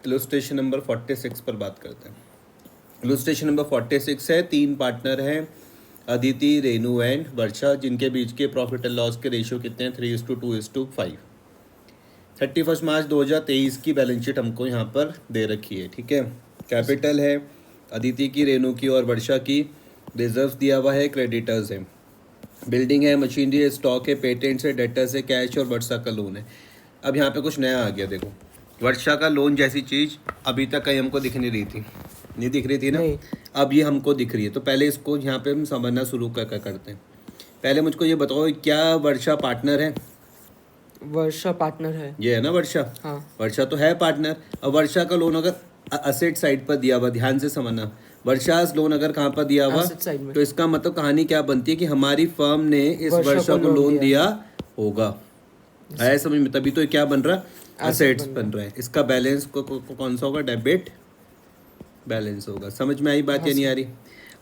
Illustration number 46 पर बात करते हैं। इलस्ट्रेशन नंबर 46 है, 3 पार्टनर हैं अदिति, रेनू एंड वर्षा, जिनके बीच के प्रॉफिट एंड लॉस के रेशियो कितने हैं 3:2:5। 31 मार्च 2023 की बैलेंस शीट हमको यहाँ पर दे रखी है। ठीक है, कैपिटल है अदिति की, रेनू की और वर्षा की, रिजर्व दिया हुआ है, क्रेडिटर्स है, बिल्डिंग है, मशीनरी है, स्टॉक है, पेटेंट्स है, डेटर्स है, कैश और वर्षा का लोन है। अब यहाँ पे कुछ नया आ गया, देखो वर्षा का लोन जैसी चीज़ अभी तक कहीं हमको दिख नहीं रही थी, नहीं दिख रही थी ना, अब ये हमको दिख रही है। तो पहले इसको यहाँ पे हम समझना शुरू करते हैं। पहले मुझको ये बताओ, क्या वर्षा पार्टनर है? वर्षा पार्टनर है, ये है ना वर्षा। हाँ। वर्षा तो है पार्टनर। अब वर्षा का लोन अगर असेट साइड पर दिया हुआ, ध्यान से समझना, वर्षा लोन अगर कहाँ पर दिया हुआ, तो इसका मतलब कहानी क्या बनती है कि हमारी फर्म ने इस वर्षा को लोन दिया होगा। आया समझ में? तभी तो क्या बन रहा, असेट्स बन रहा है। इसका बैलेंस कौन सा होगा? डेबिट बैलेंस होगा। समझ में आई बात या नहीं आ रही?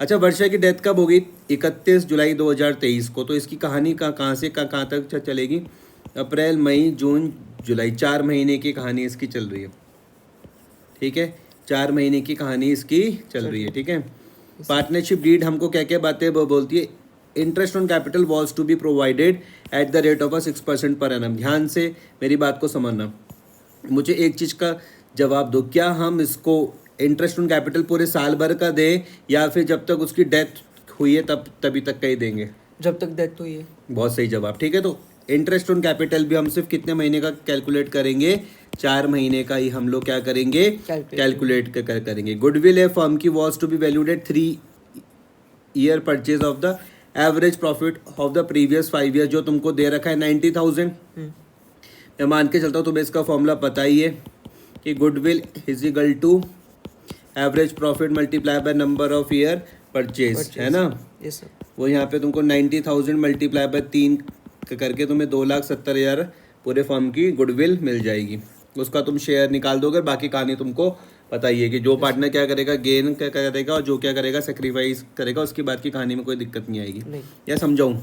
अच्छा, वर्षा की डेथ कब होगी? 31 जुलाई 2023 को। तो इसकी कहानी कहाँ से कहाँ तक चलेगी? अप्रैल, मई, जून, जुलाई, 4 महीने की कहानी इसकी चल रही है। ठीक है, 4 महीने की कहानी इसकी चल रही है। ठीक है, पार्टनरशिप डीड हमको क्या क्या बातें बोलती है? Interest on capital was to be provided at the rate of 6% पर एनम। ध्यान से मेरी बात को समझना, मुझे एक चीज़ का जवाब दो, क्या हम इसको इंटरेस्ट ऑन कैपिटल पूरे साल भर का दें या फिर जब तक उसकी डेथ हुई है तभी तक का ही देंगे? जब तक डेथ हुई है। बहुत सही जवाब। ठीक है, तो इंटरेस्ट ऑन कैपिटल भी हम सिर्फ कितने महीने का कैलकुलेट करेंगे? 4 महीने का ही हम लोग क्या करेंगे? कैलकुलेट करेंगे। गुडविल है फर्म की was to be valued at 3 year purchase of the average profit of the previous 5 year, जो तुमको दे रखा है 90,000। मैं मान के चलता हूँ तुम्हें इसका फॉर्मूला पता ही है कि goodwill is equal to average profit multiply by number of year purchase, है ना? Yes sir. वो यहाँ पे तुमको 90,000 मल्टीप्लाई बाय 3 करके तुम्हें 2,70,000 पूरे फर्म की गुडविल मिल जाएगी। उसका तुम शेयर निकाल दोगे। बाकी कहानी तुमको पता ही है कि जो पार्टनर क्या करेगा, गेन क्या करेगा, और जो क्या करेगा, सेक्रीफाइस करेगा। उसके बाद की कहानी में कोई दिक्कत नहीं आएगी। या समझाऊँ?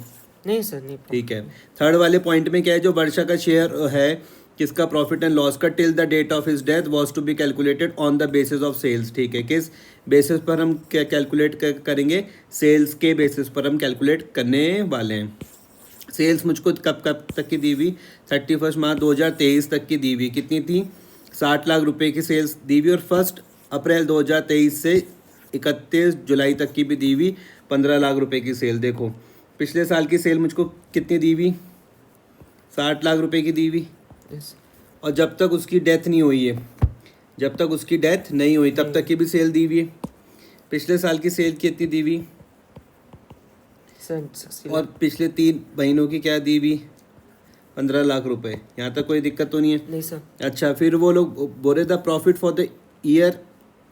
नहीं सर, नहीं। ठीक है, थर्ड वाले पॉइंट में क्या है? जो वर्षा का शेयर है किसका प्रॉफिट एंड लॉस का till the date of his death was to be calculated on the basis of sales. ठीक है, किस बेसिस पर हम क्या कैलकुलेट करेंगे? सेल्स के बेसिस पर हम कैलकुलेट करने वाले हैं। सेल्स मुझको कब तक की दी हुई? 31 मार्च 2023 तक की दी हुई। कितनी थी? 60 लाख रुपए की सेल्स दी हुई। और 1 अप्रैल 2023 से 31 जुलाई तक की भी दी हुई 15 लाख रुपए की सेल। देखो पिछले साल की सेल मुझको कितनी दी हुई? 60 लाख रुपए की दी हुई। और जब तक उसकी डेथ नहीं हुई है, जब तक उसकी डेथ नहीं हुई तब तक की भी सेल दी हुई है। पिछले साल की सेल कितनी दी हुई? और पिछले 3 महीनों की क्या दी हुई? 15 लाख रुपए। यहाँ तक कोई दिक्कत तो नहीं है? नहीं सर। अच्छा, फिर वो लोग बोल रहे the profit for the year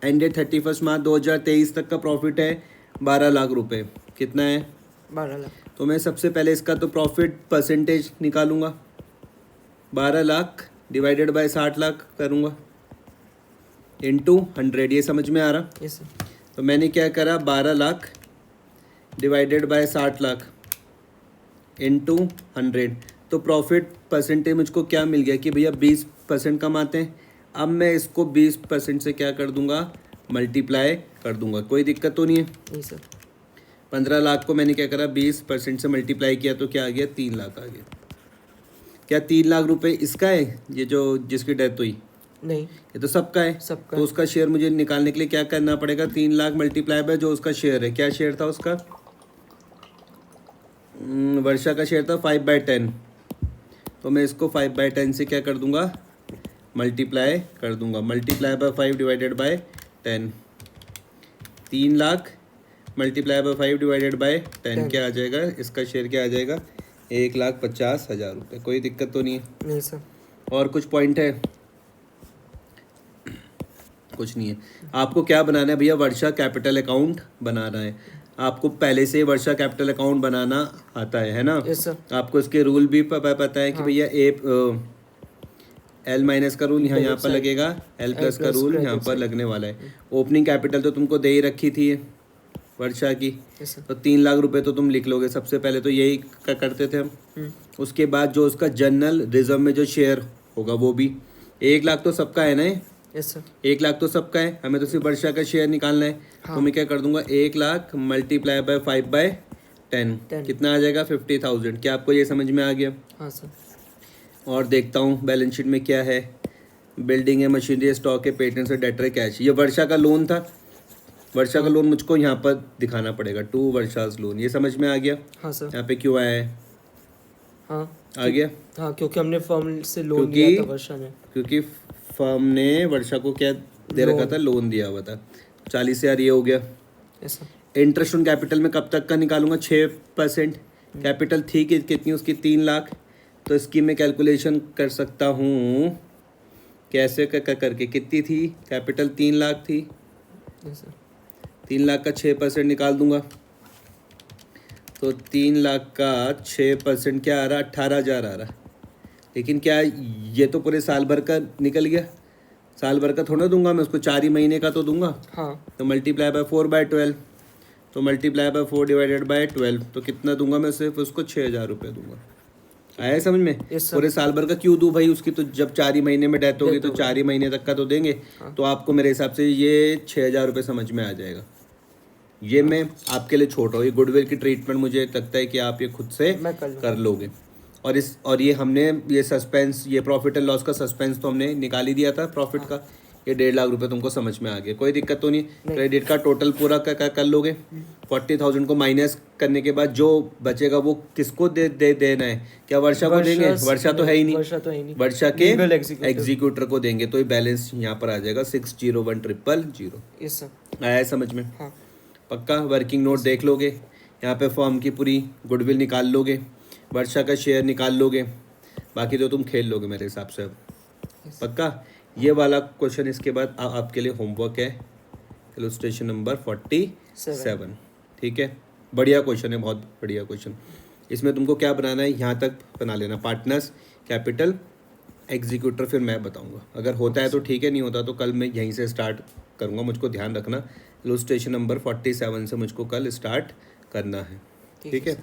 ended 31 मार्च 2023 तक का प्रॉफिट है 12 लाख रुपए। कितना है? 12 लाख। तो मैं सबसे पहले इसका तो प्रॉफिट परसेंटेज निकालूंगा। 12 लाख डिवाइडेड बाय 60 लाख करूँगा इंटू 100। ये समझ में आ रहा? Yes sir. तो मैंने क्या करा? 12 lakh divided by 60 lakh into 100। तो प्रॉफिट परसेंटेज मुझको क्या मिल गया कि भैया 20% कमाते हैं। अब मैं इसको 20% से क्या कर दूंगा? मल्टीप्लाई कर दूंगा। कोई दिक्कत तो नहीं है? नहीं सर। 15 लाख को मैंने क्या करा? 20% से मल्टीप्लाई किया तो क्या आ गया? 3 लाख आ गया। क्या 3 लाख रुपए इसका है, ये जो जिसकी डेथ हुई? नहीं, ये तो सबका है। सबका। तो उसका शेयर मुझे निकालने के लिए क्या करना पड़ेगा? 3 लाख मल्टीप्लाई बाय जो उसका शेयर है। क्या शेयर था उसका? वर्षा का शेयर था 5/10। तो मैं इसको 5/10 से क्या कर दूंगा? मल्टीप्लाई कर दूंगा। Multiply by 5 divided by 10। 3 lakh multiply by 5 divided by 10 क्या आ जाएगा? इसका शेयर क्या आ जाएगा? 1,50,000 रुपये। कोई दिक्कत तो नहीं है? नहीं सर। और कुछ पॉइंट है? कुछ नहीं है। आपको क्या बनाना है भैया? वर्षा कैपिटल अकाउंट बनाना है। आपको पहले से वर्षा कैपिटल अकाउंट बनाना आता है ना? Yes sir. आपको इसके रूल भी पता है कि भैया L माइनस का रूल यहाँ पर लगेगा, L+ का रूल यहाँ पर लगने वाला है। ओपनिंग कैपिटल तो तुमको दे ही रखी थी वर्षा की। तो 3 लाख रुपए तो तुम लिख लोगे। सबसे पहले तो यही करते थे हम। उसके बाद जो उसका जनरल रिजर्व में जो शेयर होगा वो भी 1 लाख तो सबका है ना? यस सर 1 लाख तो सबका है, हमें तो सिर्फ वर्षा का शेयर निकालना है। तो मैं क्या कर दूंगा, 1 लाख मल्टीप्लाई बाय 5/10 कितना आ जाएगा 50,000। क्या आपको ये समझ में आ गया? हाँ सर। और देखता हूँ बैलेंस शीट में क्या है। बिल्डिंग है, मशीनरी है, स्टॉक है, पेटेंट्स है, डेटर है, कैश। ये वर्षा का लोन था। वर्षा का लोन मुझको यहाँ पर दिखाना पड़ेगा, 2 वर्षास लोन। ये समझ में आ गया? हाँ सर। यहाँ पे क्यों आया है? हाँ आ गया हाँ, क्योंकि हमने फर्म से लोन लिया था वर्षा ने। क्योंकि फर्म ने वर्षा को क्या दे रखा था, लोन दिया हुआ था। 40,000 ये हो गया। Yes sir. Interest on capital में कब तक का निकालूंगा, 6%। कैपिटल थी कि कितनी उसकी, 3 लाख। तो इसकी मैं कैलकुलेशन कर सकता हूँ कैसे करके, कितनी थी कैपिटल, 3 लाख थी। Yes sir. 3 लाख का 6% निकाल दूंगा, तो 3 लाख का 6% क्या आ रहा, 18,000 आ रहा। लेकिन क्या ये तो पूरे साल भर का निकल गया, साल भर का थोड़ा दूंगा मैं उसको, 4 ही महीने का तो दूंगा। हाँ तो मल्टीप्लाई बाय 4/12, तो मल्टीप्लाई बाय 4 डिवाइडेड बाय 12, तो कितना दूंगा मैं, सिर्फ उसको 6,000 रुपये दूंगा। आया समझ में? Yes, sir. पूरे साल भर का क्यों दूं भाई, उसकी तो जब 4 ही महीने में डेथ होगी तो 4 ही महीने तक का तो देंगे। तो आपको मेरे हिसाब से ये 6,000 रुपये समझ में आ जाएगा। ये मैं आपके लिए छोड़ रहा हूँ, ये गुडविल की ट्रीटमेंट मुझे लगता है कि आप ये खुद से मैं कर लोगे। और ये हमने ये सस्पेंस, ये प्रॉफिट एंड लॉस का सस्पेंस तो हमने निकाल ही दिया था प्रॉफिट का। ये 1.5 लाख रुपए तुमको समझ में आ गया, कोई दिक्कत तो नहीं। क्रेडिट का टोटल पूरा कर लोगे। 40,000 को माइनस करने के बाद जो बचेगा वो किसको देना है? क्या वर्षा को देंगे? वर्षा तो है ही नहीं, वर्षा तो है ही नहीं। वर्षा के Legal executor। एग्जीक्यूटर को देंगे। तो ये बैलेंस यहाँ पर आ जाएगा 601,000। Yes sir. आया है समझ में? हाँ पक्का वर्किंग नोट देख लोगे, यहाँ पे फॉर्म की पूरी गुडविल निकाल लोगे, वर्षा का शेयर निकाल लोगे, बाकी तो तुम खेल लोगे मेरे हिसाब से अब। पक्का? ये वाला क्वेश्चन इसके बाद आपके लिए होमवर्क है, इलस्ट्रेशन नंबर 47। ठीक है, बढ़िया क्वेश्चन है, बहुत बढ़िया क्वेश्चन। इसमें तुमको क्या बनाना है, यहाँ तक बना लेना, पार्टनर्स, कैपिटल, एग्जीक्यूटर, फिर मैं बताऊंगा। अगर होता है तो ठीक है, नहीं होता तो कल मैं यहीं से स्टार्ट करूंगा। मुझको ध्यान रखना, इलस्ट्रेशन नंबर 47 से मुझको कल स्टार्ट करना है। ठीक है।